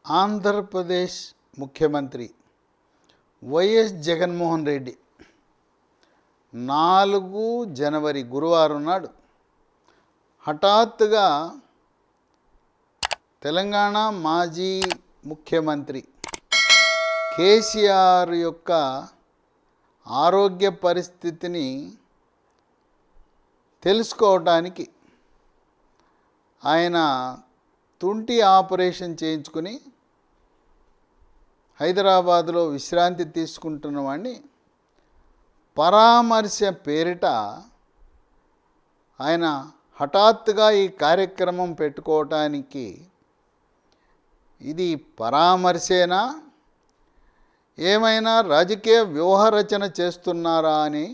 ఆంధ్రప్రదేశ్ ముఖ్యమంత్రి వైఎస్ జగన్మోహన్ రెడ్డి 4 జనవరి గురువారం నాడు హఠాత్తుగా తెలంగాణ మాజీ ముఖ్యమంత్రి కేసీఆర్ యొక్క ఆరోగ్య పరిస్థితిని తెలుసుకోవడానికి ఆయన తుంటి ఆపరేషన్ చేయించుకుని హైదరాబాదులో విశ్రాంతి తీసుకుంటున్న వాడిని పరామర్శ పేరిట ఆయన హఠాత్తుగా ఈ కార్యక్రమం పెట్టుకోవటానికి ఇది పరామర్శేనా ఏమైనా రాజకీయ వ్యూహరచన చేస్తున్నారా అని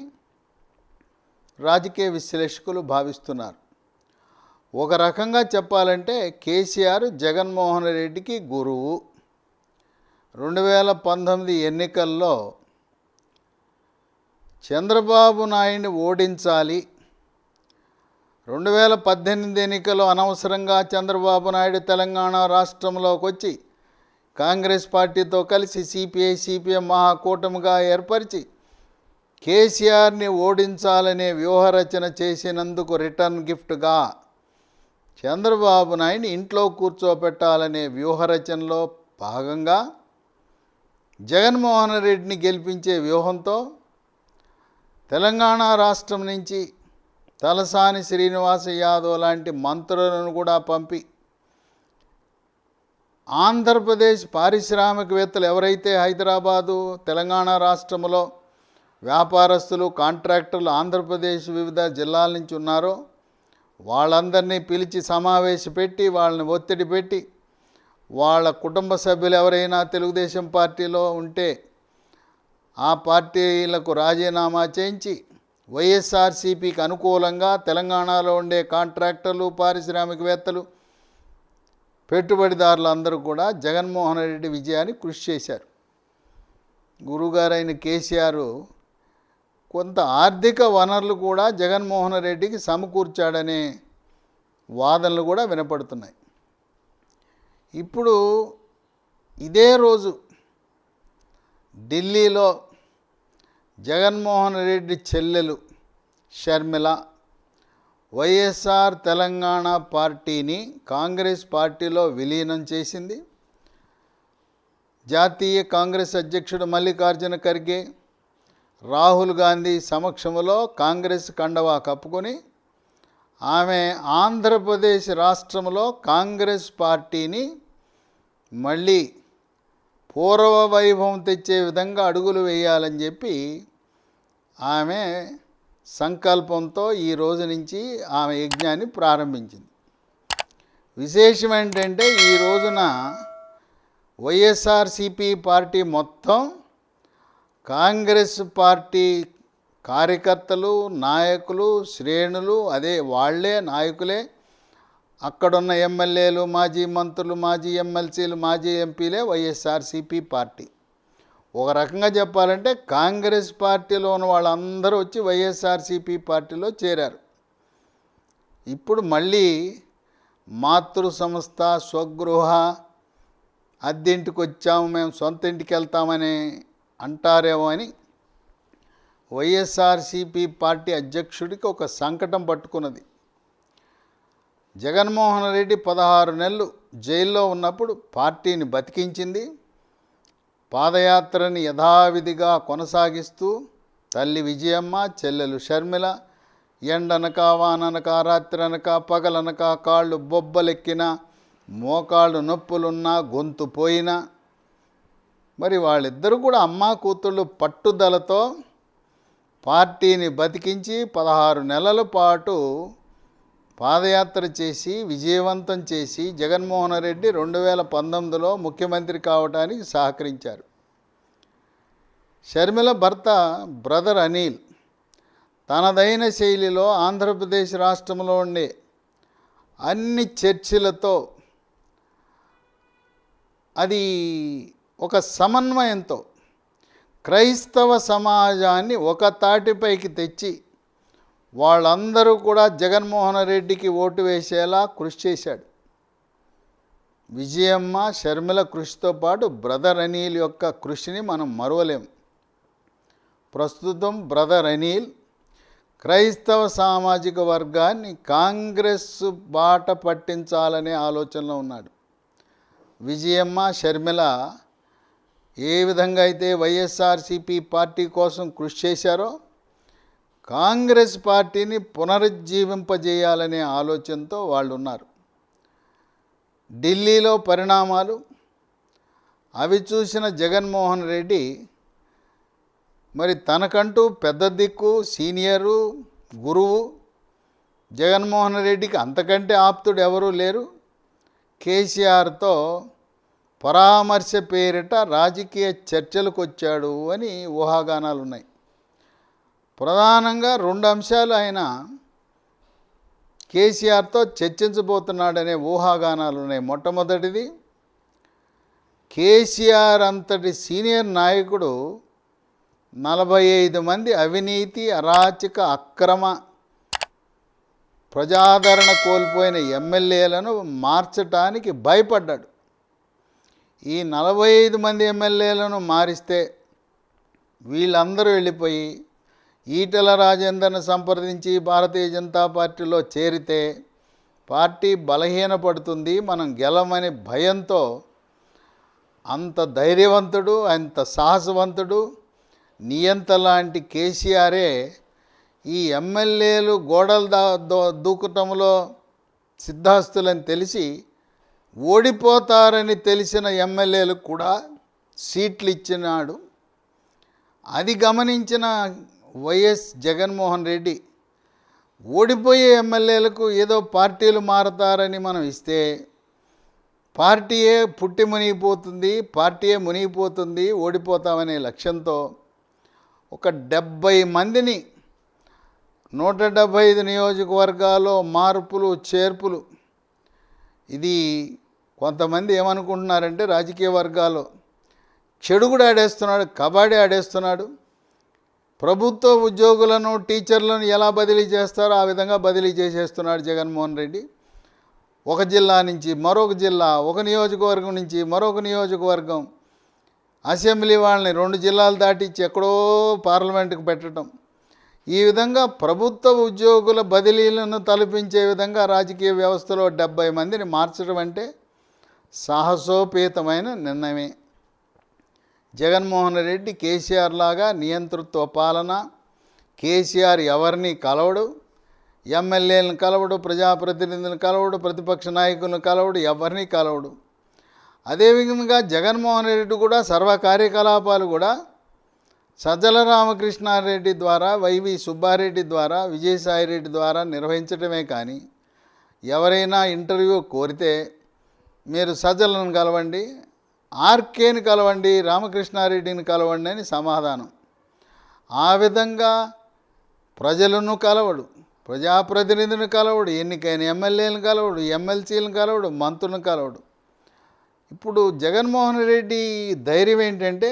రాజకీయ విశ్లేషకులు భావిస్తున్నారు. ఒక రకంగా చెప్పాలంటే కేసీఆర్ జగన్మోహన్ రెడ్డికి గురువు. 2019 ఎన్నికల్లో చంద్రబాబు నాయుడిని ఓడించాలి, 2018 ఎన్నికల్లో అనవసరంగా చంద్రబాబు నాయుడు తెలంగాణ రాష్ట్రంలోకి వచ్చి కాంగ్రెస్ పార్టీతో కలిసి సిపిఐ సిపిఎం మహాకూటమిగా ఏర్పరిచి కేసీఆర్ని ఓడించాలనే వ్యూహరచన చేసినందుకు రిటర్న్ గిఫ్ట్గా చంద్రబాబు నాయుడిని ఇంట్లో కూర్చోపెట్టాలనే వ్యూహరచనలో భాగంగా జగన్మోహన్ రెడ్డిని గెలిపించే వ్యూహంతో తెలంగాణ రాష్ట్రం నుంచి తలసాని శ్రీనివాస యాదవ్ లాంటి మంత్రులను కూడా పంపి ఆంధ్రప్రదేశ్ పారిశ్రామికవేత్తలు ఎవరైతే హైదరాబాదు తెలంగాణ రాష్ట్రంలో వ్యాపారస్తులు కాంట్రాక్టర్లు ఆంధ్రప్రదేశ్ వివిధ జిల్లాల నుంచి ఉన్నారో వాళ్ళందరినీ పిలిచి సమావేశపెట్టి వాళ్ళని ఒత్తిడి పెట్టి వాళ్ళ కుటుంబ సభ్యులు ఎవరైనా తెలుగుదేశం పార్టీలో ఉంటే ఆ పార్టీలకు రాజీనామా చేయించి వైఎస్ఆర్సీపీకి అనుకూలంగా తెలంగాణలో ఉండే కాంట్రాక్టర్లు పారిశ్రామికవేత్తలు పెట్టుబడిదారులు అందరూ కూడా జగన్మోహన్ రెడ్డి విజయాన్ని కృషి చేశారు. గురువుగారైన కేసీఆర్ కొంత ఆర్థిక వనరులు కూడా జగన్మోహన్ రెడ్డికి సమకూర్చాడనే వాదనలు కూడా వినపడుతున్నాయి. ఇప్పుడు ఇదే రోజు ఢిల్లీలో జగన్మోహన్ రెడ్డి చెల్లెలు షర్మిల వైఎస్ఆర్ తెలంగాణ పార్టీని కాంగ్రెస్ పార్టీలో విలీనం చేసింది. జాతీయ కాంగ్రెస్ అధ్యక్షుడు మల్లికార్జున ఖర్గే, రాహుల్ గాంధీ సమక్షంలో కాంగ్రెస్ కండవా కప్పుకొని ఆమె ఆంధ్రప్రదేశ్ రాష్ట్రంలో కాంగ్రెస్ పార్టీని మళ్ళీ పూర్వ వైభవం తెచ్చే విధంగా అడుగులు వేయాలని చెప్పి ఆమె సంకల్పంతో ఈ రోజు నుంచి ఆమె యజ్ఞాన్ని ప్రారంభించింది. విశేషం ఏంటంటే ఈ రోజున వైఎస్ఆర్సీపీ పార్టీ మొత్తం కాంగ్రెస్ పార్టీ కార్యకర్తలు నాయకులు శ్రేణులు అదే వాళ్ళే నాయకులే, అక్కడున్న ఎమ్మెల్యేలు మాజీ మంత్రులు మాజీ ఎమ్మెల్సీలు మాజీ ఎంపీలే వైఎస్ఆర్సీపీ పార్టీ. ఒక రకంగా చెప్పాలంటే కాంగ్రెస్ పార్టీలో ఉన్న వాళ్ళందరూ వచ్చి వైఎస్ఆర్సీపీ పార్టీలో చేరారు. ఇప్పుడు మళ్ళీ మాతృ సంస్థ స్వగృహ అద్దెంటికి వచ్చాము మేము సొంత ఇంటికి వెళ్తామని అంటారేమో అని వైఎస్ఆర్సీపీ పార్టీ అధ్యక్షుడికి ఒక సంకటం పట్టుకున్నది. జగన్మోహన్ రెడ్డి 16 నెలలు జైల్లో ఉన్నప్పుడు పార్టీని బతికించింది. పాదయాత్రని యథావిధిగా కొనసాగిస్తూ తల్లి విజయమ్మ, చెల్లెలు షర్మిల ఎండనక వాననక రాత్రనక పగలనక కాళ్ళు బొబ్బలెక్కిన మోకాళ్ళు నొప్పులున్నా గొంతు పోయినా మరి వాళ్ళిద్దరూ కూడా అమ్మా కూతుళ్ళు పట్టుదలతో పార్టీని బతికించి 16 నెలల పాటు పాదయాత్ర చేసి విజయవంతం చేసి జగన్మోహన్ రెడ్డి 2019లో ముఖ్యమంత్రి కావడానికి సహకరించారు. షర్మిల భర్త బ్రదర్ అనిల్ తనదైన శైలిలో ఆంధ్రప్రదేశ్ రాష్ట్రంలో ఉండే అన్ని చర్చిలతో అది ఒక సమన్వయంతో క్రైస్తవ సమాజాన్ని ఒక తాటిపైకి తెచ్చి వాళ్ళందరూ కూడా జగన్మోహన్ రెడ్డికి ఓటు వేసేలా కృషి చేశాడు. విజయమ్మ షర్మిల కృషితో పాటు బ్రదర్ అనిల్ యొక్క కృషిని మనం మరువలేం. ప్రస్తుతం బ్రదర్ అనిల్ క్రైస్తవ సామాజిక వర్గాన్ని కాంగ్రెస్ బాట పట్టించాలనే ఆలోచనలో ఉన్నాడు. విజయమ్మ షర్మిల ఏ విధంగా అయితే వైఎస్ఆర్సీపీ పార్టీ కోసం కృషి చేశారో కాంగ్రెస్ పార్టీని పునరుజ్జీవింపజేయాలనే ఆలోచనతో వాళ్ళు ఉన్నారు. ఢిల్లీలో పరిణామాలు అవి చూసిన జగన్మోహన్ రెడ్డి మరి తనకంటూ పెద్ద దిక్కు సీనియరు గురువు జగన్మోహన్ రెడ్డికి అంతకంటే ఆప్తుడు ఎవరూ లేరు. కేసీఆర్తో పరామర్శ పేరిట రాజకీయ చర్చలకు వచ్చాడు అని ఊహాగానాలు ఉన్నాయి. ప్రధానంగా 2 అంశాలు ఆయన కేసీఆర్తో చర్చించబోతున్నాడనే ఊహాగానాలు ఉన్నాయి. మొట్టమొదటిది, కేసీఆర్ అంతటి సీనియర్ నాయకుడు 45 మంది అవినీతి అరాచక అక్రమ ప్రజాదరణ కోల్పోయిన ఎమ్మెల్యేలను మార్చటానికి భయపడ్డాడు. ఈ 45 మంది ఎమ్మెల్యేలను మారిస్తే వీళ్ళందరూ వెళ్ళిపోయి ఈటెల రాజేందర్ను సంప్రదించి భారతీయ జనతా పార్టీలో చేరితే పార్టీ బలహీనపడుతుంది, మనం గెలమనే భయంతో అంత ధైర్యవంతుడు, అంత సాహసవంతుడు, నియంత లాంటి కేసీఆరే ఈ ఎమ్మెల్యేలు గోడలు దూకటంలో సిద్ధాస్తులని తెలిసి ఓడిపోతారని తెలిసిన ఎమ్మెల్యేలకు కూడా సీట్లు ఇచ్చినాడు. అది గమనించిన వైఎస్ జగన్మోహన్ రెడ్డి ఓడిపోయే ఎమ్మెల్యేలకు ఏదో పార్టీలు మారతారని మనం ఇస్తే పార్టీయే పుట్టి మునిగిపోతుంది, పార్టీయే మునిగిపోతుంది, ఓడిపోతామనే లక్ష్యంతో ఒక 70 మందిని 175 నియోజకవర్గాల్లో మార్పులు చేర్పులు. ఇది కొంతమంది ఏమనుకుంటున్నారంటే రాజకీయ వర్గాల్లో చెడుగుడు ఆడేస్తున్నాడు, కబడ్డీ ఆడేస్తున్నాడు. ప్రభుత్వ ఉద్యోగులను టీచర్లను ఎలా బదిలీ చేస్తారో ఆ విధంగా బదిలీ చేసేస్తున్నాడు జగన్మోహన్ రెడ్డి. ఒక జిల్లా నుంచి మరొక జిల్లా, ఒక నియోజకవర్గం నుంచి మరొక నియోజకవర్గం, అసెంబ్లీ వాళ్ళని 2 జిల్లాలు దాటించి ఎక్కడో పార్లమెంటుకు పెట్టడం. ఈ విధంగా ప్రభుత్వ ఉద్యోగుల బదిలీలను తలపించే విధంగా రాజకీయ వ్యవస్థలో 70 మందిని మార్చడం అంటే సాహసోపేతమైన నిర్ణయమే. జగన్మోహన్ రెడ్డి కేసీఆర్ లాగా నియంతృత్వ పాలన. కేసీఆర్ ఎవరిని కలవడు, ఎమ్మెల్యేలను కలవడు, ప్రజాప్రతినిధులను కలవడు, ప్రతిపక్ష నాయకులను కలవడు, ఎవరిని కలవడు. అదేవిధంగా జగన్మోహన్ రెడ్డి కూడా సర్వ కార్యకలాపాలు కూడా సజ్జల రామకృష్ణారెడ్డి ద్వారా, వైవి సుబ్బారెడ్డి ద్వారా, విజయసాయిరెడ్డి ద్వారా నిర్వహించడమే కానీ ఎవరైనా ఇంటర్వ్యూ కోరితే మీరు సజ్జలను కలవండి, ఆర్కేని కలవండి, రామకృష్ణారెడ్డిని కలవండి అని సమాధానం. ఆ విధంగా ప్రజలను కలవడు, ప్రజాప్రతినిధులను కలవడు, ఎన్నికైన ఎమ్మెల్యేలను కలవడు, ఎమ్మెల్సీలను కలవడు, మంత్రులను కలవడు. ఇప్పుడు జగన్మోహన్ రెడ్డి ధైర్యం ఏంటంటే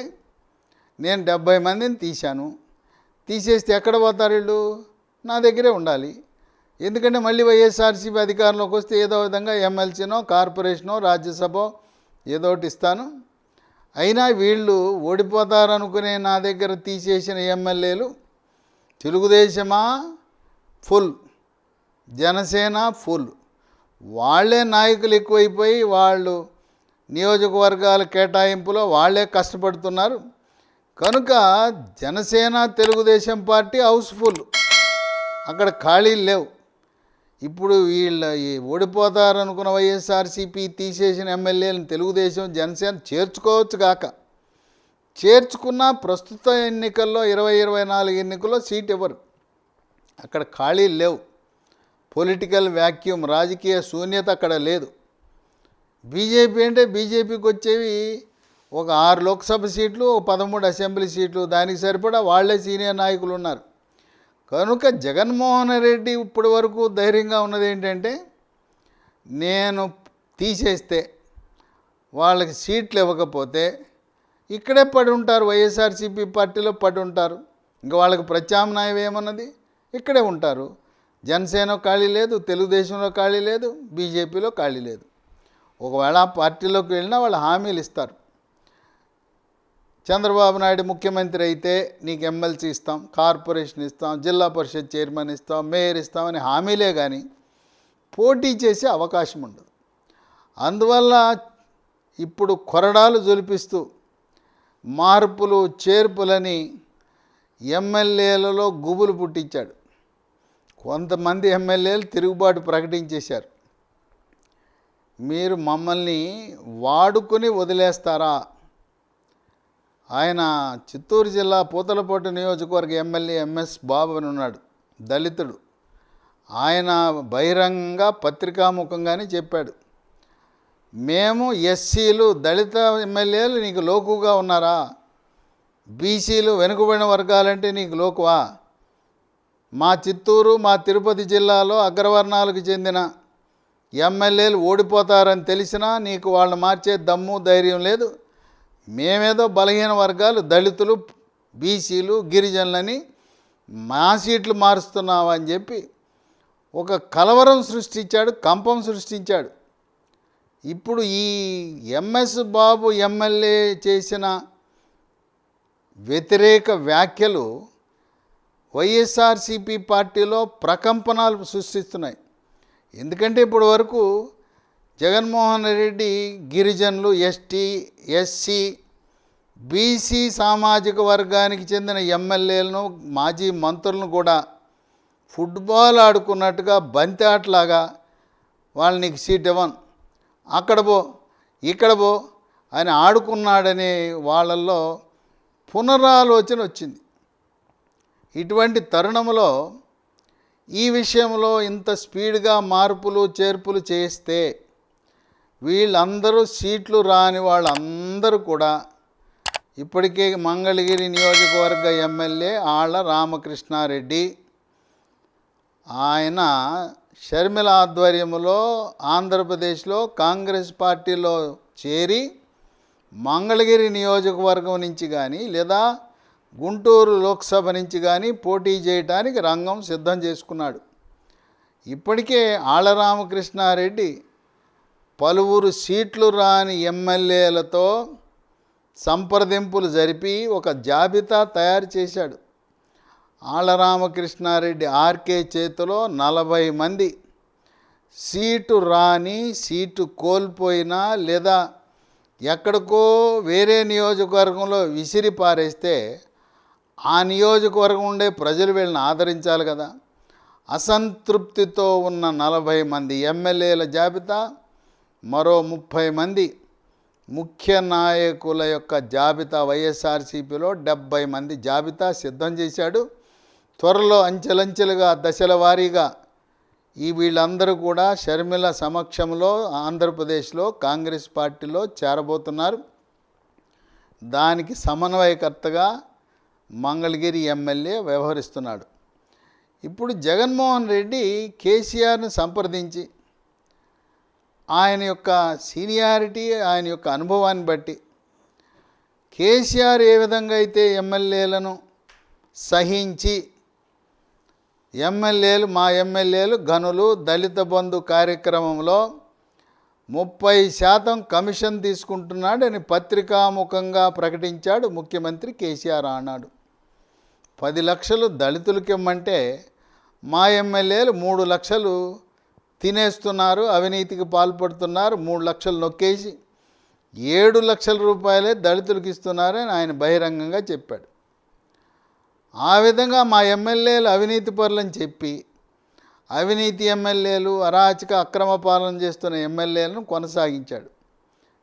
నేను 70 మందిని తీసేస్తే ఎక్కడ పోతారు వీళ్ళు? నా దగ్గరే ఉండాలి. ఎందుకంటే మళ్ళీ వైఎస్ఆర్సీపీ అధికారంలోకి వస్తే ఏదో విధంగా ఎమ్మెల్సీనో కార్పొరేషనో రాజ్యసభ ఏదో ఒకటి ఇస్తాను. అయినా వీళ్ళు ఓడిపోతారనుకునే నా దగ్గర తీసేసిన ఎమ్మెల్యేలు తెలుగుదేశమా ఫుల్, జనసేన ఫుల్, వాళ్ళే నాయకులు ఎక్కువైపోయి వాళ్ళు నియోజకవర్గాల కేటాయింపులో వాళ్ళే కష్టపడుతున్నారు. కనుక జనసేన తెలుగుదేశం పార్టీ హౌస్ఫుల్, అక్కడ ఖాళీలు లేవు. ఇప్పుడు వీళ్ళ ఓడిపోతారనుకున్న వైఎస్ఆర్సీపీ తీసేసిన ఎమ్మెల్యేలను తెలుగుదేశం జనసేన చేర్చుకోవచ్చు కాక చేర్చుకున్న ప్రస్తుత ఎన్నికల్లో 2024 ఎన్నికల్లో సీట్ ఇవ్వరు. అక్కడ ఖాళీలు లేవు. పొలిటికల్ వ్యాక్యూమ్, రాజకీయ శూన్యత అక్కడ లేదు. బీజేపీ అంటే బీజేపీకి వచ్చేవి ఒక 6 లోక్సభ సీట్లు, ఒక 13 అసెంబ్లీ సీట్లు, దానికి సరిపడా వాళ్లే సీనియర్ నాయకులు ఉన్నారు. కనుక జగన్మోహన్ రెడ్డి ఇప్పటి వరకు ధైర్యంగా ఉన్నది ఏంటంటే నేను తీసేస్తే వాళ్ళకి సీట్లు ఇవ్వకపోతే ఇక్కడే పడి ఉంటారు, వైఎస్ఆర్సీపీ పార్టీలో పడి ఉంటారు. ఇంకా వాళ్ళకి ప్రత్యామ్నాయం ఏమన్నది? ఇక్కడే ఉంటారు. జనసేన ఖాళీ లేదు, తెలుగుదేశంలో ఖాళీ లేదు, బీజేపీలో ఖాళీ లేదు. ఒకవేళ ఆ పార్టీలోకి వెళ్ళినా వాళ్ళు హామీలు ఇస్తారు. చంద్రబాబు నాయుడు ముఖ్యమంత్రి అయితే నీకు ఎమ్మెల్సీ ఇస్తాం, కార్పొరేషన్ ఇస్తాం, జిల్లా పరిషత్ చైర్మన్ ఇస్తాం, మేయర్ ఇస్తామని హామీలే కానీ పోటీ చేసే అవకాశం ఉండదు. అందువల్ల ఇప్పుడు కొరడాలు జొలిపిస్తూ మార్పులు చేర్పులని ఎమ్మెల్యేలలో గుబులు పుట్టించాడు. కొంతమంది ఎమ్మెల్యేలు తిరుగుబాటు ప్రకటించేశారు. మీరు మమ్మల్ని వాడుకొని వదిలేస్తారా? ఆయన చిత్తూరు జిల్లా పూతలపట్టు నియోజకవర్గ ఎమ్మెల్యే ఎంఎస్ బాబు అని ఉన్నాడు, దళితుడు. ఆయన బహిరంగంగా పత్రికాముఖంగానే చెప్పాడు, మేము ఎస్సీలు దళిత ఎమ్మెల్యేలు నీకు లోకుగా ఉన్నారా? బీసీలు వెనుకబడిన వర్గాలంటే నీకు లోకువా? మా చిత్తూరు మా తిరుపతి జిల్లాలో అగ్రవర్ణాలకు చెందిన ఎమ్మెల్యేలు ఓడిపోతారని తెలిసినా నీకు వాళ్ళని మార్చే దమ్ము ధైర్యం లేదు. మేమేదో బలహీన వర్గాలు దళితులు బీసీలు గిరిజనులని మా సీట్లు మారుస్తున్నావా అని చెప్పి ఒక కలవరం సృష్టించాడు, కంపం సృష్టించాడు. ఇప్పుడు ఈ ఎంఎస్ బాబు ఎమ్మెల్యే చేసిన వ్యతిరేక వ్యాఖ్యలు వైఎస్ఆర్సీపీ పార్టీలో ప్రకంపనాలు సృష్టిస్తున్నాయి. ఎందుకంటే ఇప్పటి వరకు జగన్మోహన్ రెడ్డి గిరిజనులు, ఎస్టీ, ఎస్సీ, బీసీ సామాజిక వర్గానికి చెందిన ఎమ్మెల్యేలను మాజీ మంత్రులను కూడా ఫుట్బాల్ ఆడుకున్నట్టుగా బంతి ఆటలాగా వాళ్ళు నీకు సీట్ ఇవ్వను, అక్కడ పో ఇక్కడ పో అని ఆడుకున్నాడనే వాళ్ళల్లో పునరాలోచన వచ్చింది. ఇటువంటి తరుణంలో ఈ విషయంలో ఇంత స్పీడ్గా మార్పులు చేర్పులు చేస్తే వీళ్ళందరూ సీట్లు రాని వాళ్ళందరూ కూడా ఇప్పటికే మంగళగిరి నియోజకవర్గ ఎమ్మెల్యే ఆళ్ల రామకృష్ణారెడ్డి, ఆయన షర్మిల ఆధ్వర్యంలో ఆంధ్రప్రదేశ్లో కాంగ్రెస్ పార్టీలో చేరి మంగళగిరి నియోజకవర్గం నుంచి కానీ లేదా గుంటూరు లోక్సభ నుంచి కానీ పోటీ చేయడానికి రంగం సిద్ధం చేసుకున్నాడు. ఇప్పటికే ఆళ్ల రామకృష్ణారెడ్డి పలువురు సీట్లు రాని ఎమ్మెల్యేలతో సంప్రదింపులు జరిపి ఒక జాబితా తయారు చేశాడు. ఆళ్ల రామకృష్ణారెడ్డి ఆర్కే చేతిలో 40 మంది సీటు రాని, సీటు కోల్పోయినా లేదా ఎక్కడికో వేరే నియోజకవర్గంలో విసిరి పారేస్తే ఆ నియోజకవర్గం ఉండే ప్రజలు వీళ్ళని ఆదరించాలి కదా. అసంతృప్తితో ఉన్న 40 మంది ఎమ్మెల్యేల జాబితా, మరో 30 మంది ముఖ్య నాయకుల యొక్క జాబితా, వైఎస్ఆర్సీపీలో 70 మంది జాబితా సిద్ధం చేశాడు. త్వరలో అంచెలంచెలుగా దశల వారీగా వీళ్ళందరూ కూడా షర్మిల సమక్షంలో ఆంధ్రప్రదేశ్లో కాంగ్రెస్ పార్టీలో చేరబోతున్నారు. దానికి సమన్వయకర్తగా మంగళగిరి ఎమ్మెల్యే వ్యవహరిస్తున్నాడు. ఇప్పుడు జగన్మోహన్ రెడ్డి కేసీఆర్ని సంప్రదించి ఆయన యొక్క సీనియారిటీ, ఆయన యొక్క అనుభవాన్ని బట్టి కేసీఆర్ ఏ విధంగా అయితే ఎమ్మెల్యేలను సహించి మా ఎమ్మెల్యేలు గనులు దళిత బంధు కార్యక్రమంలో 30% కమిషన్ తీసుకుంటున్నాడని పత్రికాముఖంగా ప్రకటించాడు ముఖ్యమంత్రి కేసీఆర్. ఆనాడు 10 లక్షలు దళితులకి ఇమ్మంటే మా ఎమ్మెల్యేలు 3 లక్షలు తినేస్తున్నారు, అవినీతికి పాల్పడుతున్నారు, 3 లక్షలు నొక్కేసి 7 లక్షల రూపాయలే దళితులకు ఇస్తున్నారని ఆయన బహిరంగంగా చెప్పాడు. ఆ విధంగా మా ఎమ్మెల్యేలు అవినీతి పరులని చెప్పి అవినీతి ఎమ్మెల్యేలు, అరాచక అక్రమ పాలన చేస్తున్న ఎమ్మెల్యేలను కొనసాగించాడు.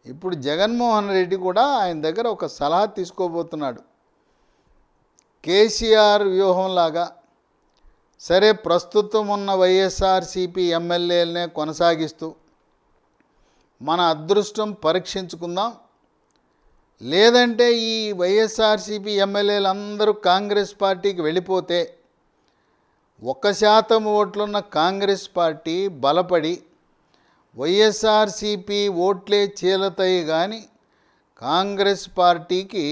ఇప్పుడు జగన్మోహన్ రెడ్డి కూడా ఆయన దగ్గర ఒక సలహా తీసుకోబోతున్నాడు. కేసీఆర్ వ్యూహంలాగా సరే ప్రస్తుతం ఉన్న వైఎస్ఆర్సీపీ ఎమ్మెల్యేలనే కొనసాగిస్తూ మన అదృష్టం పరీక్షించుకుందాం, లేదంటే ఈ వైఎస్ఆర్సీపీ ఎమ్మెల్యేలు అందరూ కాంగ్రెస్ పార్టీకి వెళ్ళిపోతే 1% ఓట్లున్న కాంగ్రెస్ పార్టీ బలపడి వైఎస్ఆర్సీపీ ఓట్లే చీలతాయి కానీ కాంగ్రెస్ పార్టీకి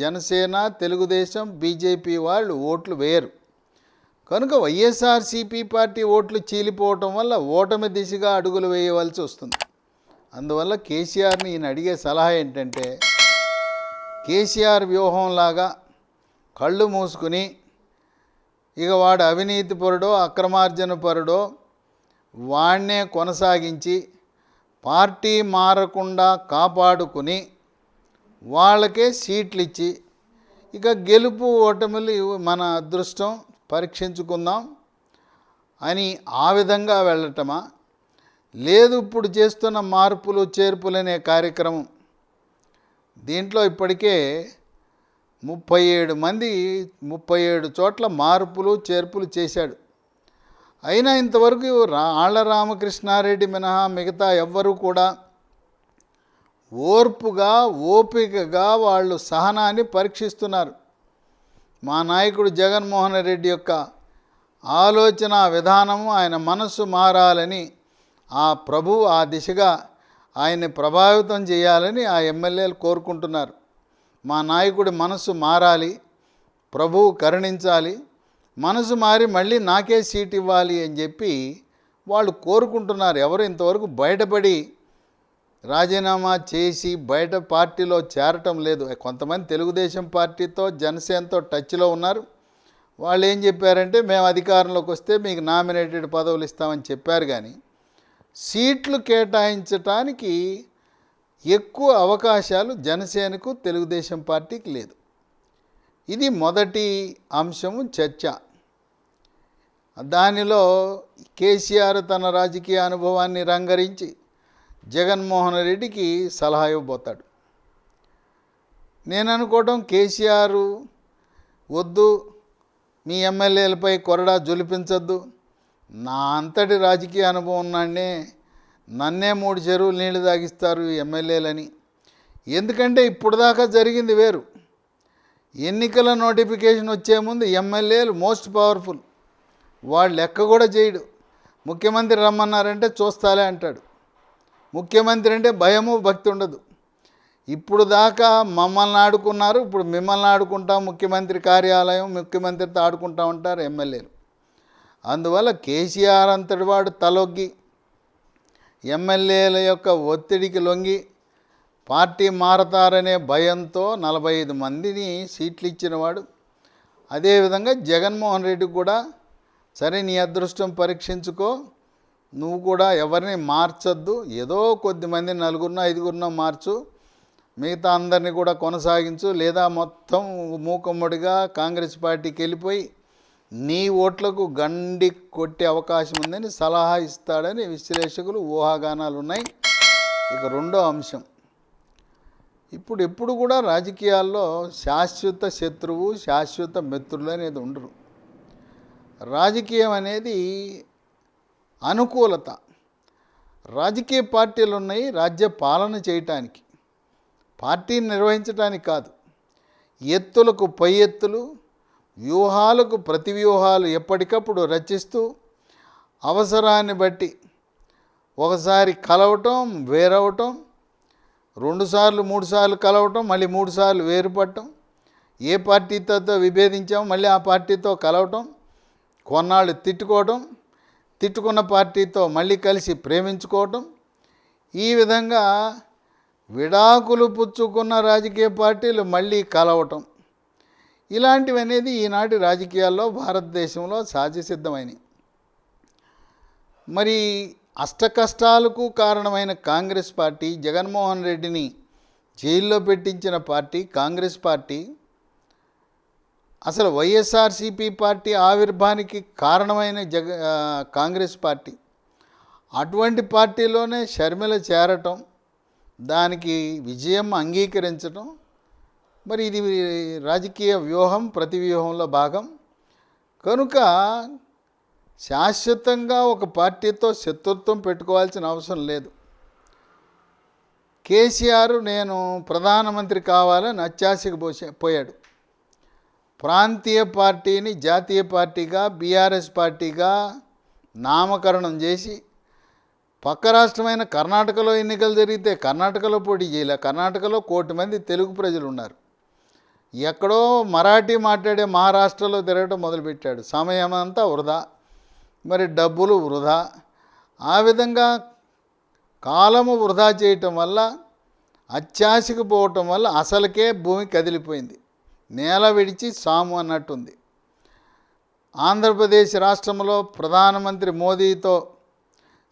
జనసేన, తెలుగుదేశం, బీజేపీ వాళ్ళు ఓట్లు వేయరు. కనుక వైఎస్ఆర్సీపీ పార్టీ ఓట్లు చీలిపోవటం వల్ల ఓటమి దిశగా అడుగులు వేయవలసి వస్తుంది. అందువల్ల కేసీఆర్ని ఈయన అడిగే సలహా ఏంటంటే, కేసీఆర్ వ్యూహంలాగా కళ్ళు మూసుకుని ఇక వాడు అవినీతి పరుడో అక్రమార్జన పరుడో వాణ్ణే కొనసాగించి పార్టీ మారకుండా కాపాడుకుని వాళ్ళకే సీట్లు ఇచ్చి ఇక గెలుపు ఓటమిలు మన అదృష్టం పరీక్షించుకుందాం అని ఆ విధంగా వెళ్ళటమా, లేదు ఇప్పుడు చేస్తున్న మార్పులు చేర్పులనే కార్యక్రమం. దీంట్లో ఇప్పటికే 37 మంది 37 చోట్ల మార్పులు చేర్పులు చేశాడు. అయినా ఇంతవరకు ఆళ్ల రామకృష్ణారెడ్డి మినహా మిగతా ఎవ్వరూ కూడా ఓర్పుగా ఓపికగా వాళ్ళు సహనాన్ని పరీక్షిస్తున్నారు. మా నాయకుడు జగన్మోహన్ రెడ్డి యొక్క ఆలోచన విధానము, ఆయన మనస్సు మారాలని ఆ ప్రభు ఆ దిశగా ఆయన్ని ప్రభావితం చేయాలని ఆ ఎమ్మెల్యేలు కోరుకుంటున్నారు. మా నాయకుడి మనస్సు మారాలి, ప్రభువు కరుణించాలి, మనసు మారి మళ్ళీ నాకే సీట్ ఇవ్వాలి అని చెప్పి వాళ్ళు కోరుకుంటున్నారు. ఎవరు ఇంతవరకు బయటపడి రాజీనామా చేసి బయట పార్టీలో చేరటం లేదు. కొంతమంది తెలుగుదేశం పార్టీతో జనసేనతో టచ్లో ఉన్నారు. వాళ్ళు ఏం చెప్పారంటే, మేము అధికారంలోకి వస్తే మీకు నామినేటెడ్ పదవులు ఇస్తామని చెప్పారు, కానీ సీట్లు కేటాయించటానికి ఎక్కువ అవకాశాలు జనసేనకు తెలుగుదేశం పార్టీకి లేదు. ఇది మొదటి అంశము చర్చ. దానిలో కేసీఆర్ తన రాజకీయ అనుభవాన్ని రంగరించి జగన్మోహన్ రెడ్డికి సలహా ఇవ్వబోతాడు. నేను అనుకోవడం, కేసీఆర్ వద్దు, మీ ఎమ్మెల్యేలపై కొరడా జొలిపించద్దు, నా అంతటి రాజకీయ అనుభవం ఉన్నాడే, నన్నే 3 చెరువులు నీళ్లు తాగిస్తారు ఎమ్మెల్యేలని. ఎందుకంటే ఇప్పుడు దాకా జరిగింది వేరు. ఎన్నికల నోటిఫికేషన్ వచ్చే ముందు ఎమ్మెల్యేలు మోస్ట్ పవర్ఫుల్, వాళ్ళు లెక్క కూడా చేయడు. ముఖ్యమంత్రి రమ్మన్నారంటే చూస్తాలే అంటాడు. ముఖ్యమంత్రి అంటే భయము భక్తి ఉండదు. ఇప్పుడు దాకా మమ్మల్ని ఆడుకున్నారు, ఇప్పుడు మిమ్మల్ని ఆడుకుంటాం, ముఖ్యమంత్రి కార్యాలయం ముఖ్యమంత్రితో ఆడుకుంటా ఉంటారు ఎమ్మెల్యేలు. అందువల్ల కేసీఆర్ అంతటి వాడు తలొగ్గి ఎమ్మెల్యేల యొక్క ఒత్తిడికి లొంగి పార్టీ మారతారనే భయంతో 45 మందిని సీట్లు ఇచ్చినవాడు. అదేవిధంగా జగన్మోహన్ రెడ్డికి కూడా, సరే నీ అదృష్టం పరీక్షించుకో, నువ్వు కూడా ఎవరిని మార్చొద్దు, ఏదో కొద్దిమంది 4-5 మార్చు, మిగతా అందరినీ కూడా కొనసాగించు, లేదా మొత్తం మూకమ్మడిగా కాంగ్రెస్ పార్టీకి వెళ్ళిపోయి నీ ఓట్లకు గండి కొట్టే అవకాశం ఉందని సలహా ఇస్తాడని విశ్లేషకులు ఊహాగానాలు ఉన్నాయి. ఇక రెండో అంశం, ఎప్పుడు కూడా రాజకీయాల్లో శాశ్వత శత్రువు శాశ్వత మిత్రులు అనేది ఉండరు. రాజకీయం అనేది అనుకూలత. రాజకీయ పార్టీలు ఉన్నాయి రాజ్య పాలన చేయటానికి, పార్టీని నిర్వహించడానికి కాదు. ఎత్తులకు పై ఎత్తులు, వ్యూహాలకు ప్రతి వ్యూహాలు ఎప్పటికప్పుడు రచిస్తూ అవసరాన్ని బట్టి ఒకసారి కలవటం, వేరవటం, 2 సార్లు 3 సార్లు కలవటం, మళ్ళీ 3 సార్లు వేరుపడటం, ఏ పార్టీతో విభేదించామో మళ్ళీ ఆ పార్టీతో కలవటం, కొన్నాళ్ళు తిట్టుకోవటం, తిట్టుకున్న పార్టీతో మళ్ళీ కలిసి ప్రేమించుకోవటం, ఈ విధంగా విడాకులు పుచ్చుకున్న రాజకీయ పార్టీలు మళ్ళీ కలవటం, ఇలాంటివి అనేది ఈనాటి రాజకీయాల్లో భారతదేశంలో సహజసిద్ధమైనవి. మరి అష్టకష్టాలకు కారణమైన కాంగ్రెస్ పార్టీ, జగన్మోహన్ రెడ్డిని జైల్లో పెట్టించిన పార్టీ కాంగ్రెస్ పార్టీ, అసలు వైఎస్ఆర్సీపీ పార్టీ ఆవిర్భానికి కారణమైన కాంగ్రెస్ పార్టీ, అటువంటి పార్టీలోనే షర్మిల చేరటం, దానికి విజయం అంగీకరించడం, మరి ఇది రాజకీయ వ్యూహం, ప్రతి వ్యూహంలో భాగం. కనుక శాశ్వతంగా ఒక పార్టీతో శత్రుత్వం పెట్టుకోవాల్సిన అవసరం లేదు. కేసీఆర్ నేను ప్రధానమంత్రి కావాలని అత్యాశకు పోయాడు. ప్రాంతీయ పార్టీని జాతీయ పార్టీగా, బీఆర్ఎస్ పార్టీగా నామకరణం చేసి, పక్క రాష్ట్రమైన కర్ణాటకలో ఎన్నికలు జరిగితే కర్ణాటకలో పోటీ చేయలే. కర్ణాటకలో 1 కోటి మంది తెలుగు ప్రజలు ఉన్నారు. ఎక్కడో మరాఠీ మాట్లాడే మహారాష్ట్రలో తిరగటం మొదలుపెట్టాడు. సమయం అంతా వృధా, మరి డబ్బులు వృధా. ఆ విధంగా కాలము వృధా చేయటం వల్ల, అత్యాశకు పోవటం వల్ల అసలుకే భూమి కదిలిపోయింది. నేల విడిచి సాము అన్నట్టుంది. ఆంధ్రప్రదేశ్ రాష్ట్రంలో ప్రధానమంత్రి మోదీతో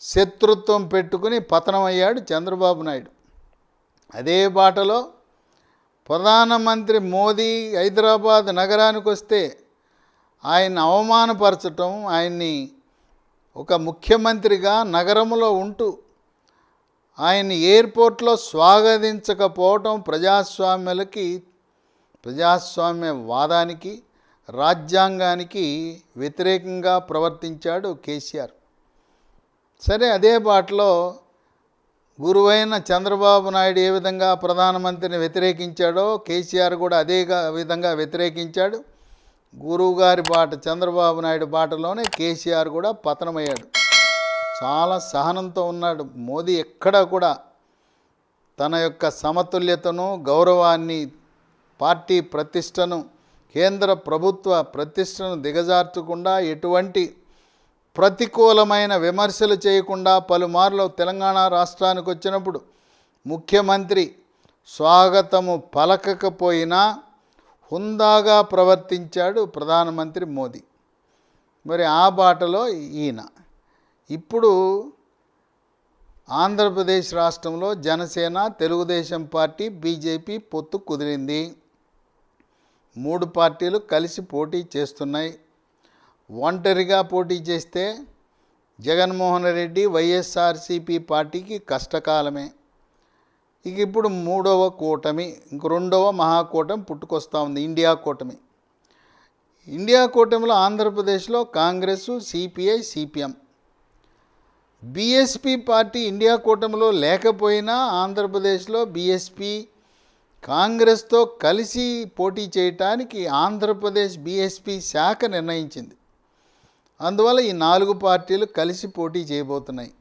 శత్రుత్వం పెట్టుకుని పతనమయ్యాడు చంద్రబాబు నాయుడు. అదే బాటలో ప్రధానమంత్రి మోదీ హైదరాబాద్ నగరానికి వస్తే ఆయన్ని అవమానపరచటం, ఆయన్ని ఒక ముఖ్యమంత్రిగా నగరంలో ఉంటూ ఆయన్ని ఎయిర్పోర్ట్లో స్వాగతించకపోవటం ప్రజాస్వామ్యవాదానికి, రాజ్యాంగానికి వ్యతిరేకంగా ప్రవర్తించాడు కేసీఆర్. సరే, అదే బాటలో గురువైన చంద్రబాబు నాయుడు ఏ విధంగా ప్రధానమంత్రిని వ్యతిరేకించాడో కేసీఆర్ కూడా అదే విధంగా వ్యతిరేకించాడు. గురువుగారి బాట, చంద్రబాబు నాయుడు బాటలోనే కేసీఆర్ కూడా పతనమయ్యాడు. చాలా సహనంతో ఉన్నాడు మోదీ. ఎక్కడా కూడా తన యొక్క సమతుల్యతను, గౌరవాన్ని, పార్టీ ప్రతిష్టను, కేంద్ర ప్రభుత్వ ప్రతిష్టను దిగజార్చకుండా, ఎటువంటి ప్రతికూలమైన విమర్శలు చేయకుండా, పలుమార్లు తెలంగాణ రాష్ట్రానికి వచ్చినప్పుడు ముఖ్యమంత్రి స్వాగతము పలకకపోయినా హుందాగా ప్రవర్తించాడు ప్రధానమంత్రి మోదీ. మరి ఆ బాటలో ఈయన ఇప్పుడు ఆంధ్రప్రదేశ్ రాష్ట్రంలో జనసేన, తెలుగుదేశం పార్టీ, బీజేపీ పొత్తు కుదిరింది. 3 పార్టీలు కలిసి పోటీ చేస్తున్నాయి. ఒంటరిగా పోటీ చేస్తే జగన్మోహన్ రెడ్డి, వైఎస్ఆర్సీపీ పార్టీకి కష్టకాలమే. ఇక ఇప్పుడు 3వ కూటమి, ఇంక 2వ మహాకూటమి పుట్టుకొస్తూ ఉంది, ఇండియా కూటమి. ఇండియా కూటమిలో ఆంధ్రప్రదేశ్లో Congress, CPI, CPM. BSP party India కూటమిలో లేకపోయినా ఆంధ్రప్రదేశ్లో బీఎస్పీ కాంగ్రెస్తో కలిసి పోటీ చేయటానికి ఆంధ్రప్రదేశ్ బీఎస్పీ శాఖ నిర్ణయించింది. అందువల్ల ఈ 4 పార్టీలు కలిసి పోటీ చేయబోతున్నాయి.